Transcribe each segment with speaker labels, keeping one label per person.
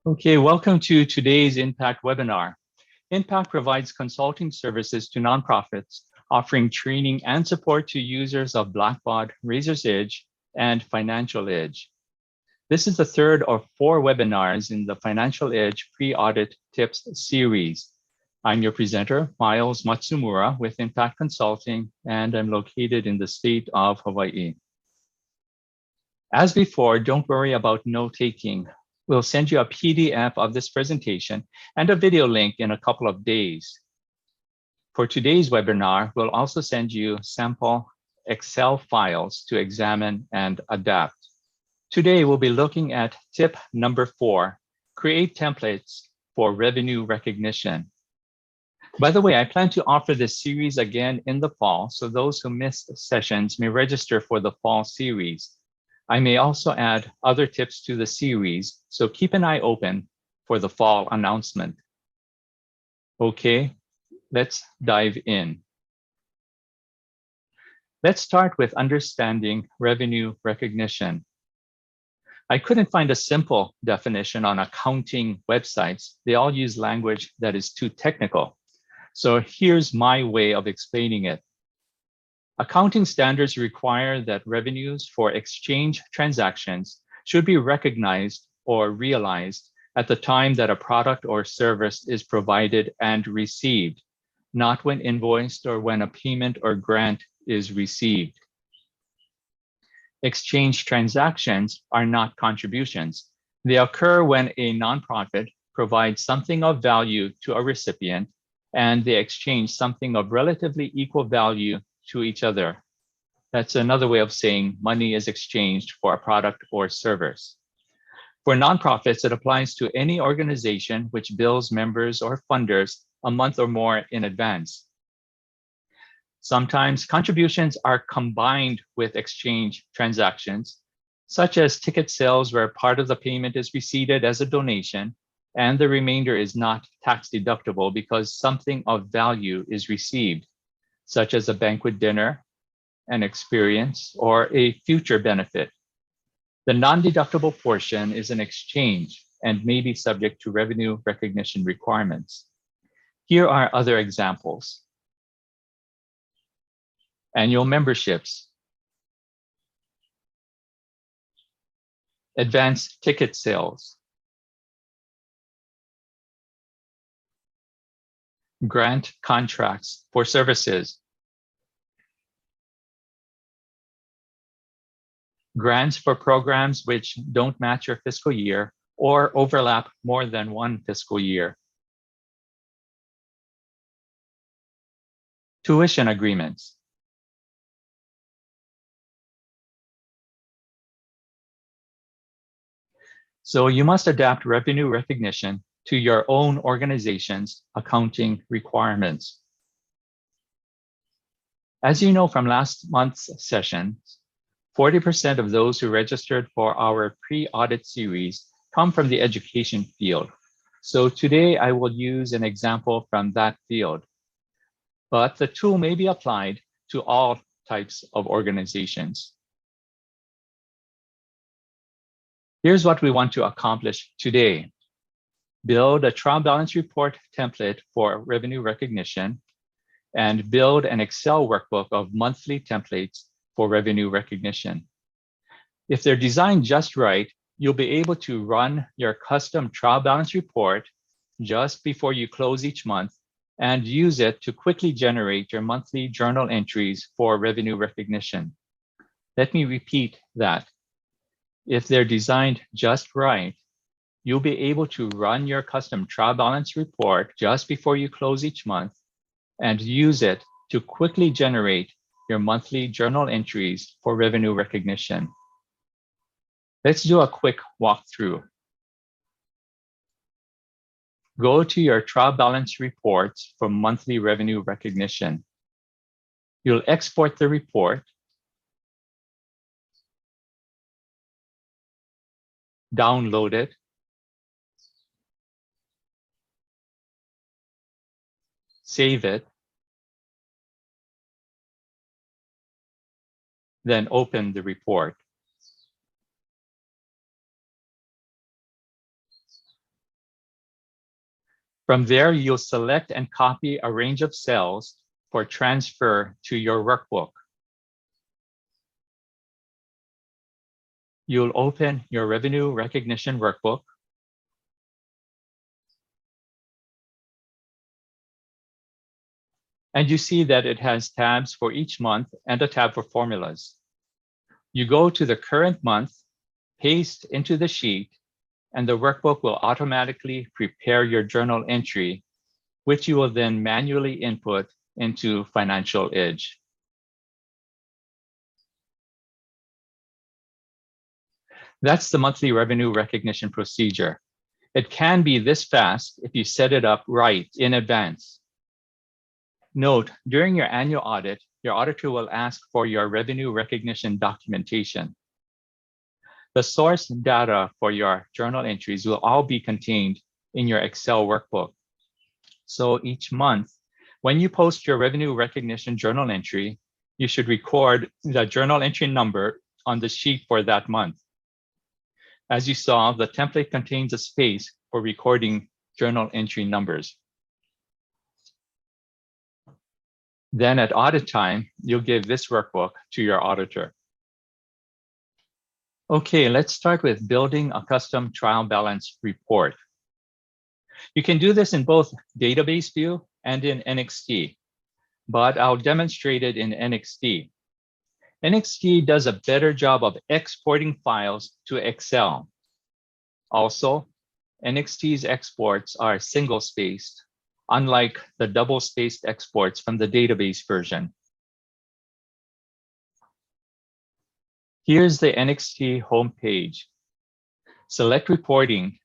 Speaker 1: Okay, welcome to today's Impact webinar. Impact provides consulting services to nonprofits, offering training and support to users of Blackbaud, Razor's Edge, and Financial Edge. This is the third of 4 webinars in the Financial Edge Pre-Audit Tips series. I'm your presenter, Miles Matsumura with Impact Consulting, and I'm located in the state of Hawaii. As before, don't worry about note-taking. We'll send you a PDF of this presentation and a video link in a couple of days. For today's webinar, we'll also send you sample Excel files to examine and adapt. Today, we'll be looking at tip number 4, create templates for revenue recognition. By the way, I plan to offer this series again in the fall, so those who missed sessions may register for the fall series. I may also add other tips to the series, so keep an eye open for the fall announcement. Okay, let's dive in. Let's start with understanding revenue recognition. I couldn't find a simple definition on accounting websites. They all use language that is too technical. So here's my way of explaining it. Accounting standards require that revenues for exchange transactions should be recognized or realized at the time that a product or service is provided and received, not when invoiced or when a payment or grant is received. Exchange transactions are not contributions. They occur when a nonprofit provides something of value to a recipient and they exchange something of relatively equal value to each other. That's another way of saying money is exchanged for a product or service. For nonprofits, it applies to any organization which bills members or funders a month or more in advance. Sometimes contributions are combined with exchange transactions, such as ticket sales where part of the payment is received as a donation and the remainder is not tax deductible because something of value is received, such as a banquet dinner, an experience, or a future benefit. The non-deductible portion is an exchange and may be subject to revenue recognition requirements. Here are other examples. Annual memberships, advanced ticket sales, grant contracts for services, grants for programs which don't match your fiscal year or overlap more than one fiscal year, tuition agreements, so you must adapt revenue recognition to your own organization's accounting requirements. As you know from last month's session, 40% of those who registered for our pre-audit series come from the education field. So today I will use an example from that field, but the tool may be applied to all types of organizations. Here's what we want to accomplish today. Build a trial balance report template for revenue recognition and build an Excel workbook of monthly templates for revenue recognition. If they're designed just right, you'll be able to run your custom trial balance report just before you close each month and use it to quickly generate your monthly journal entries for revenue recognition. Let me repeat that. If they're designed just right, you'll be able to run your custom trial balance report just before you close each month and use it to quickly generate your monthly journal entries for revenue recognition. Let's do a quick walkthrough. Go to your trial balance reports for monthly revenue recognition. You'll export the report, download it, save it, then open the report. From there, you'll select and copy a range of cells for transfer to your workbook. You'll open your revenue recognition workbook. And you see that it has tabs for each month and a tab for formulas. You go to the current month, paste into the sheet, and the workbook will automatically prepare your journal entry, which you will then manually input into Financial Edge. That's the monthly revenue recognition procedure. It can be this fast if you set it up right in advance. Note, during your annual audit, your auditor will ask for your revenue recognition documentation. The source data for your journal entries will all be contained in your Excel workbook. So each month, when you post your revenue recognition journal entry, you should record the journal entry number on the sheet for that month. As you saw, the template contains a space for recording journal entry numbers. Then at audit time, you'll give this workbook to your auditor. Okay, let's start with building a custom trial balance report. You can do this in both database view and in NXT, but I'll demonstrate it in NXT. NXT does a better job of exporting files to Excel. Also, NXT's exports are single-spaced, unlike the double-spaced exports from the database version. Here's the NXT homepage. Select Reporting.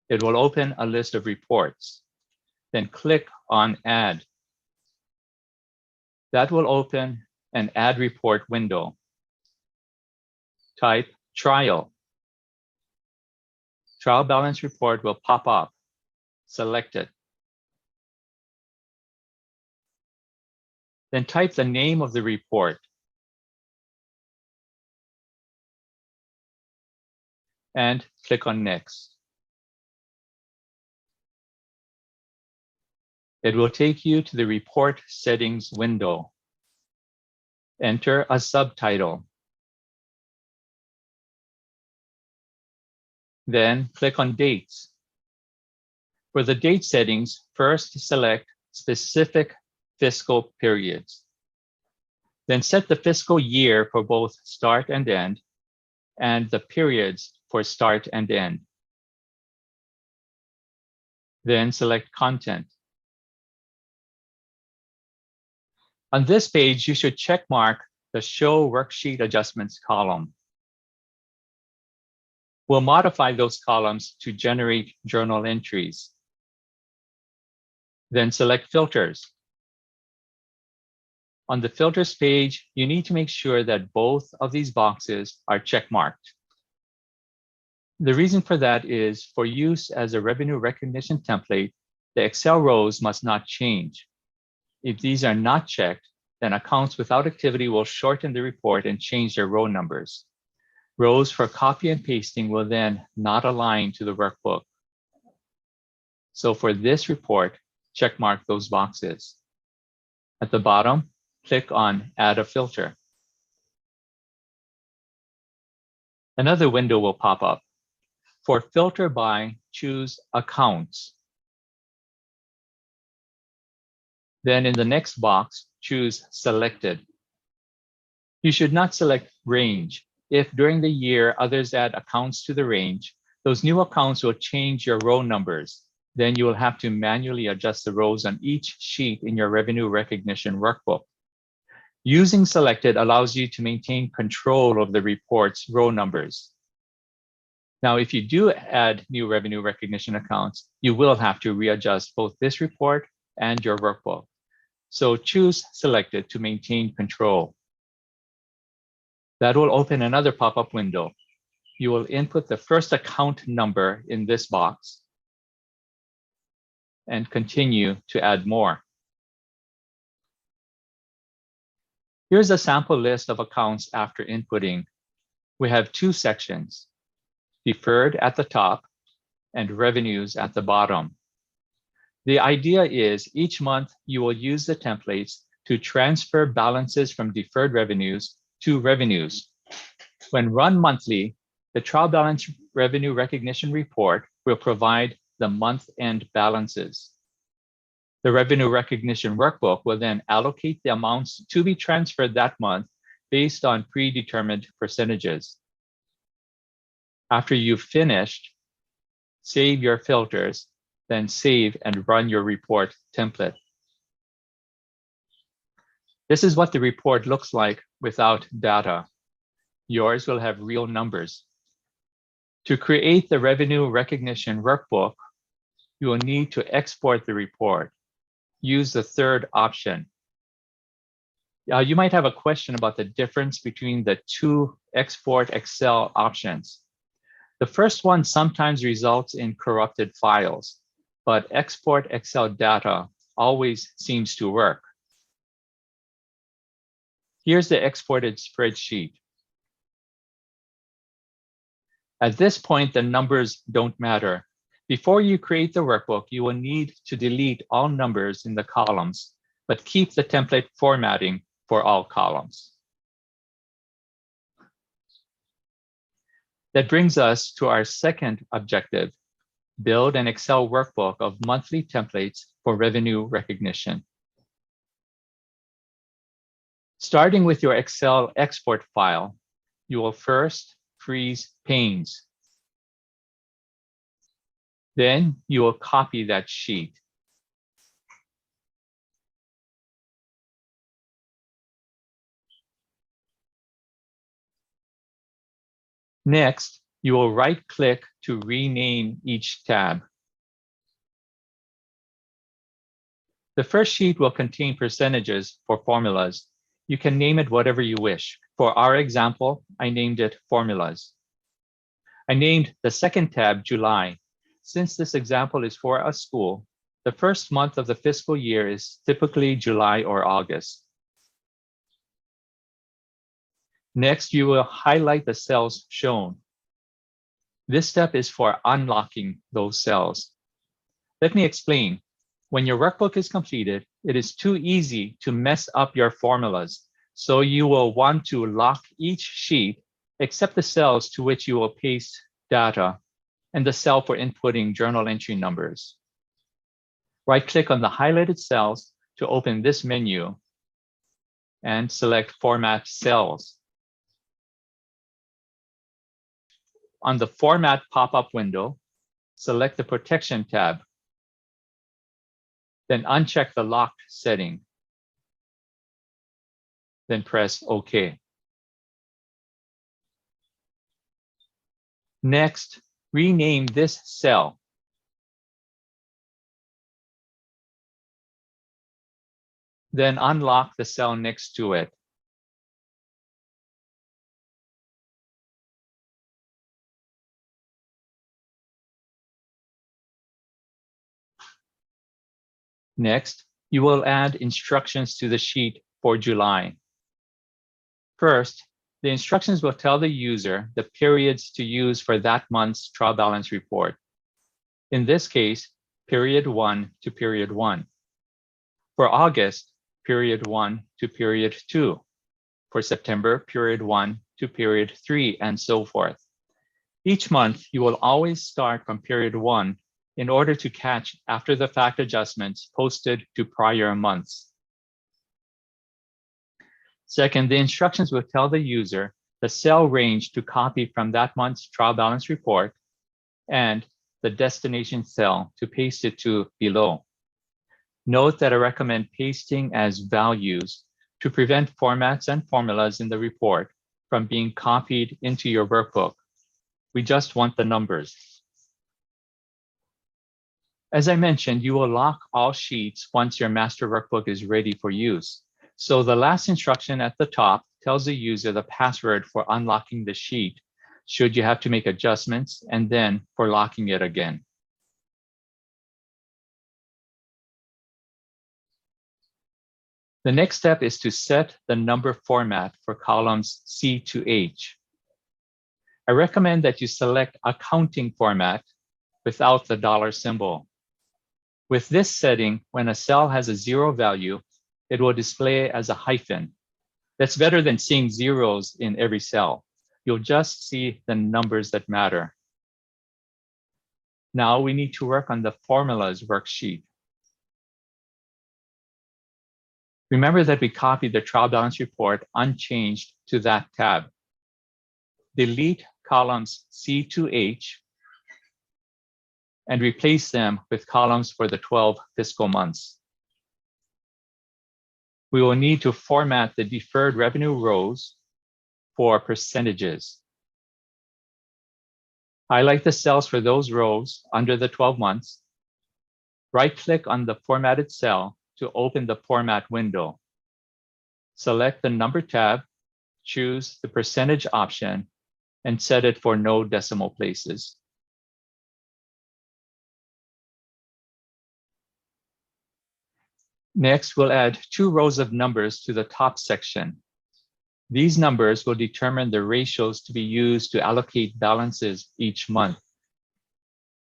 Speaker 1: It will open a list of reports. Then click on Add. That will open an Add Report window. Type Trial. Trial Balance Report will pop up. Select it. Then type the name of the report. And click on Next. It will take you to the Report Settings window. Enter a subtitle. Then click on Dates. For the date settings, first select Specific Fiscal Periods. Then set the fiscal year for both start and end, and the periods for start and end. Then select Content. On this page, you should check mark the Show Worksheet Adjustments column. We'll modify those columns to generate journal entries. Then select Filters. On the Filters page, you need to make sure that both of these boxes are checkmarked. The reason for that is for use as a revenue recognition template, the Excel rows must not change. If these are not checked, then accounts without activity will shorten the report and change their row numbers. Rows for copy and pasting will then not align to the workbook. So for this report, checkmark those boxes. At the bottom, click on Add a Filter. Another window will pop up. For Filter by, choose Accounts. Then in the next box, choose Selected. You should not select Range. If during the year others add accounts to the range, those new accounts will change your row numbers. Then you will have to manually adjust the rows on each sheet in your revenue recognition workbook. Using Selected allows you to maintain control of the report's row numbers. Now, if you do add new revenue recognition accounts, you will have to readjust both this report and your workbook. So choose Selected to maintain control. That will open another pop-up window. You will input the first account number in this box and continue to add more. Here's a sample list of accounts after inputting. We have two sections, Deferred at the top and Revenues at the bottom. The idea is each month you will use the templates to transfer balances from deferred revenues to revenues. When run monthly, the trial balance revenue recognition report will provide the month-end balances. The revenue recognition workbook will then allocate the amounts to be transferred that month based on predetermined percentages. After you've finished, save your filters, then save and run your report template. This is what the report looks like without data. Yours will have real numbers. To create the revenue recognition workbook, you will need to export the report. Use the third option. You might have a question about the difference between the two export Excel options. The first one sometimes results in corrupted files, but export Excel data always seems to work. Here's the exported spreadsheet. At this point, the numbers don't matter. Before you create the workbook, you will need to delete all numbers in the columns, but keep the template formatting for all columns. That brings us to our second objective, build an Excel workbook of monthly templates for revenue recognition. Starting with your Excel export file, you will first freeze panes. Then you will copy that sheet. Next, you will right-click to rename each tab. The first sheet will contain percentages for formulas. You can name it whatever you wish. For our example, I named it Formulas. I named the second tab July. Since this example is for a school, the first month of the fiscal year is typically July or August. Next, you will highlight the cells shown. This step is for unlocking those cells. Let me explain. When your workbook is completed, it is too easy to mess up your formulas. So you will want to lock each sheet except the cells to which you will paste data and the cell for inputting journal entry numbers. Right-click on the highlighted cells to open this menu and select Format Cells. On the Format pop-up window, select the Protection tab. Then uncheck the locked setting. Then press OK. Next, rename this cell. Then unlock the cell next to it. Next, you will add instructions to the sheet for July. First, the instructions will tell the user the periods to use for that month's trial balance report. In this case, period 1 to period 1. For August, period 1 to period 2. For September, period 1 to period 3, and so forth. Each month, you will always start from period 1 in order to catch after-the-fact adjustments posted to prior months. Second, the instructions will tell the user the cell range to copy from that month's trial balance report and the destination cell to paste it to below. Note that I recommend pasting as values to prevent formats and formulas in the report from being copied into your workbook. We just want the numbers. As I mentioned, you will lock all sheets once your master workbook is ready for use. So the last instruction at the top tells the user the password for unlocking the sheet, should you have to make adjustments, and then for locking it again. The next step is to set the number format for columns C to H. I recommend that you select accounting format without the dollar symbol. With this setting, when a cell has a zero value, it will display as a hyphen. That's better than seeing zeros in every cell. You'll just see the numbers that matter. Now we need to work on the formulas worksheet. Remember that we copied the trial balance report unchanged to that tab. Delete columns C to H and replace them with columns for the 12 fiscal months. We will need to format the deferred revenue rows for percentages. Highlight the cells for those rows under the 12 months. Right-click on the formatted cell to open the format window. Select the number tab, choose the percentage option, and set it for no decimal places. Next, we'll add 2 rows of numbers to the top section. These numbers will determine the ratios to be used to allocate balances each month.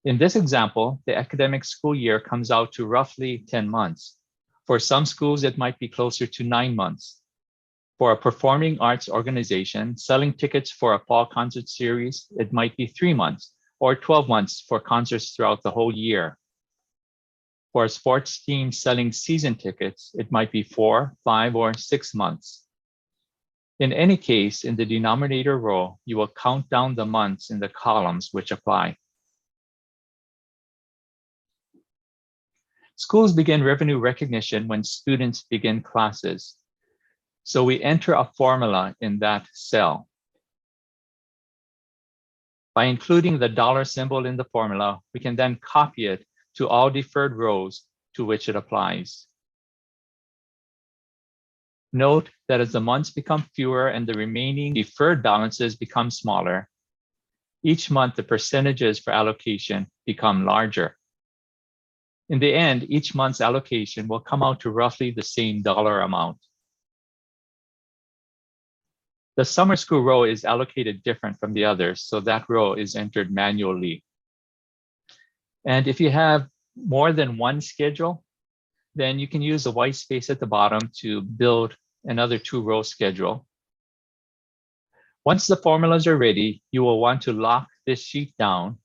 Speaker 1: In this example, the academic school year comes out to roughly 10 months. For some schools, it might be closer to 9 months. For a performing arts organization, selling tickets for a fall concert series, it might be 3 months or 12 months for concerts throughout the whole year. For a sports team selling season tickets, it might be 4, 5, or 6 months. In any case, in the denominator row, you will count down the months in the columns which apply. Schools begin revenue recognition when students begin classes. So we enter a formula in that cell. By including the dollar symbol in the formula, we can then copy it to all deferred rows to which it applies. Note that as the months become fewer and the remaining deferred balances become smaller, each month the percentages for allocation become larger. In the end, each month's allocation will come out to roughly the same dollar amount. The summer school row is allocated different from the others, so that row is entered manually. And if you have more than one schedule, then you can use the white space at the bottom to build another 2-row schedule. Once the formulas are ready, you will want to lock this sheet down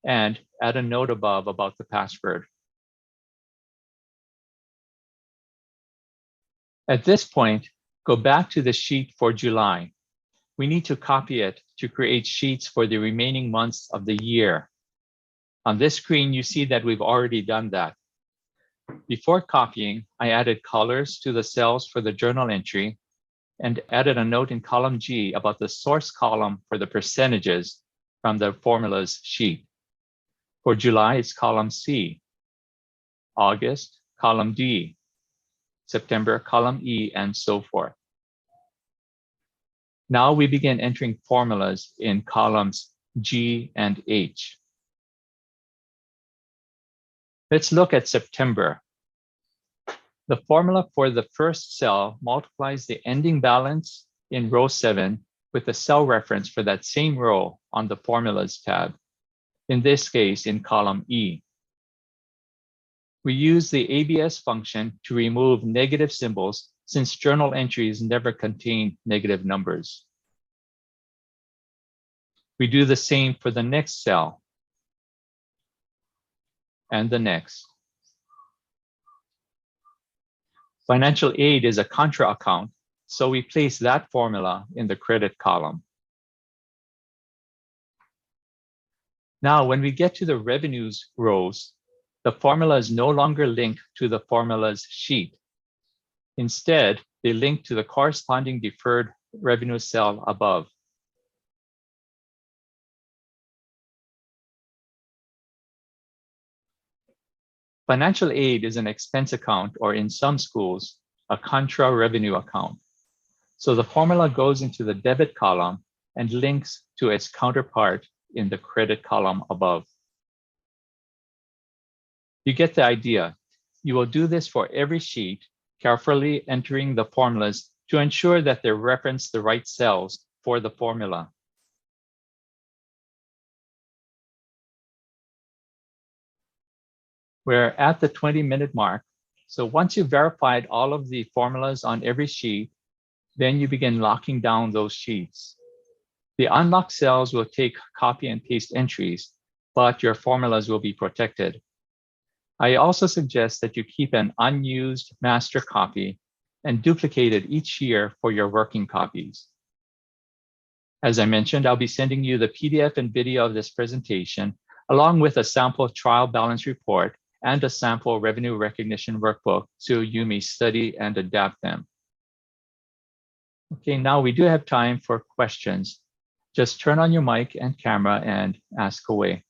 Speaker 1: and add a note above about the password. At this point, go back to the sheet for July. We need to copy it to create sheets for the remaining months of the year. On this screen, you see that we've already done that. Before copying, I added colors to the cells for the journal entry and added a note in column G about the source column for the percentages from the formulas sheet. For July, it's column C. August, column D. September, column E, and so forth. Now we begin entering formulas in columns G and H. Let's look at September. The formula for the first cell multiplies the ending balance in row 7 with the cell reference for that same row on the Formulas tab, in this case in column E. We use the ABS function to remove negative symbols since journal entries never contain negative numbers. We do the same for the next cell and the next. Financial aid is a contra account, so we place that formula in the credit column. Now, when we get to the revenues rows, the formula is no longer linked to the formulas sheet. Instead, they link to the corresponding deferred revenue cell above. Financial aid is an expense account, or in some schools, a contra revenue account. So the formula goes into the debit column and links to its counterpart in the credit column above. You get the idea. You will do this for every sheet, carefully entering the formulas to ensure that they reference the right cells for the formula. We're at the 20-minute mark. So once you've verified all of the formulas on every sheet, then you begin locking down those sheets. The unlocked cells will take copy and paste entries, but your formulas will be protected. I also suggest that you keep an unused master copy and duplicate it each year for your working copies. As I mentioned, I'll be sending you the PDF and video of this presentation, along with a sample trial balance report and a sample revenue recognition workbook, so you may study and adapt them. Okay, now we do have time for questions. Just turn on your mic and camera and ask away.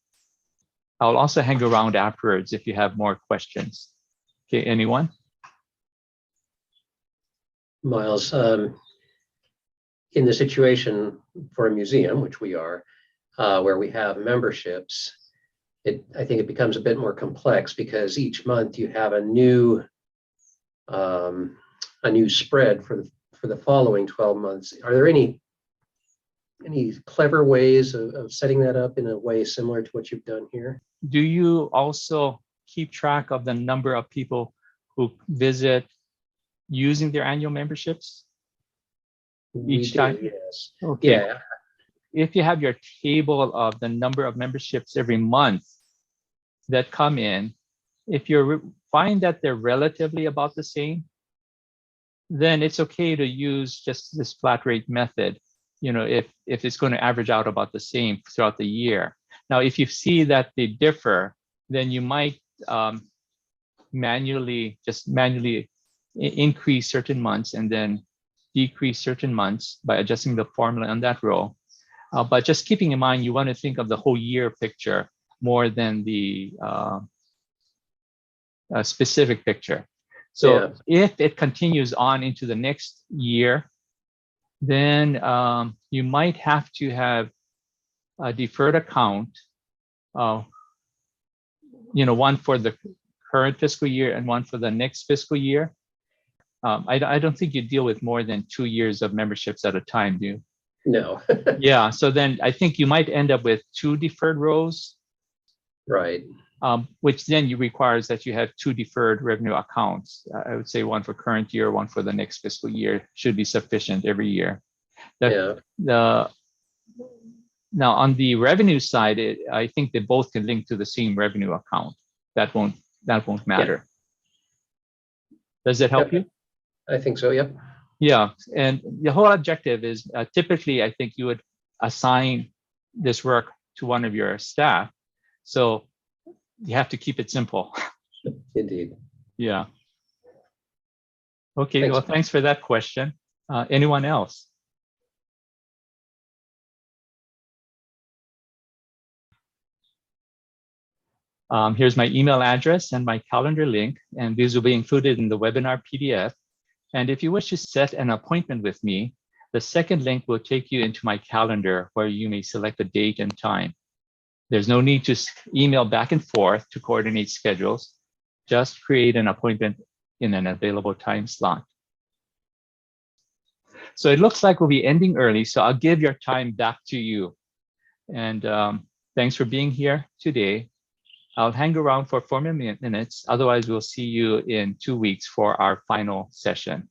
Speaker 1: I'll also hang around afterwards if you have more questions. Okay, anyone?
Speaker 2: Miles, in the situation for a museum, which we are, where we have memberships, I think it becomes a bit more complex because each month you have a new spread for the following 12 months. Are there any clever ways of setting that up in a way similar to what you've done here?
Speaker 1: Do you also keep track of the number of people who visit using their annual memberships each time?
Speaker 2: Yes.
Speaker 1: Okay.
Speaker 2: Yeah.
Speaker 1: If you have your table of the number of memberships every month that come in, if you find that they're relatively about the same, then it's okay to use just this flat rate method, if it's going to average out about the same throughout the year. Now, if you see that they differ, then you might manually increase certain months and then decrease certain months by adjusting the formula on that row. But just keeping in mind, you want to think of the whole year picture more than the specific picture. So if it continues on into the next year, then you might have to have a deferred account, one for the current fiscal year and one for the next fiscal year. I don't think you deal with more than 2 years of memberships at a time, do you?
Speaker 2: No.
Speaker 1: Yeah, so then I think you might end up with 2 deferred rows.
Speaker 2: Right.
Speaker 1: Which then requires that you have 2 deferred revenue accounts. I would say one for current year, one for the next fiscal year should be sufficient every year. Now on the revenue side, I think they both can link to the same revenue account. That won't matter. Yeah. Does that help you?
Speaker 2: I think so. Yep.
Speaker 1: Yeah, and the whole objective is typically I think you would assign this work to one of your staff. So you have to keep it simple.
Speaker 2: Indeed.
Speaker 1: Yeah. Okay,
Speaker 2: Thanks.
Speaker 1: well, thanks for that question. Anyone else? Here's my email address and my calendar link, and these will be included in the webinar PDF. And if you wish to set an appointment with me, the second link will take you into my calendar where you may select a date and time. There's no need to email back and forth to coordinate schedules. Just create an appointment in an available time slot. So it looks like we'll be ending early, so I'll give your time back to you. And thanks for being here today. I'll hang around for 4 minutes. Otherwise, we'll see you in 2 weeks for our final session.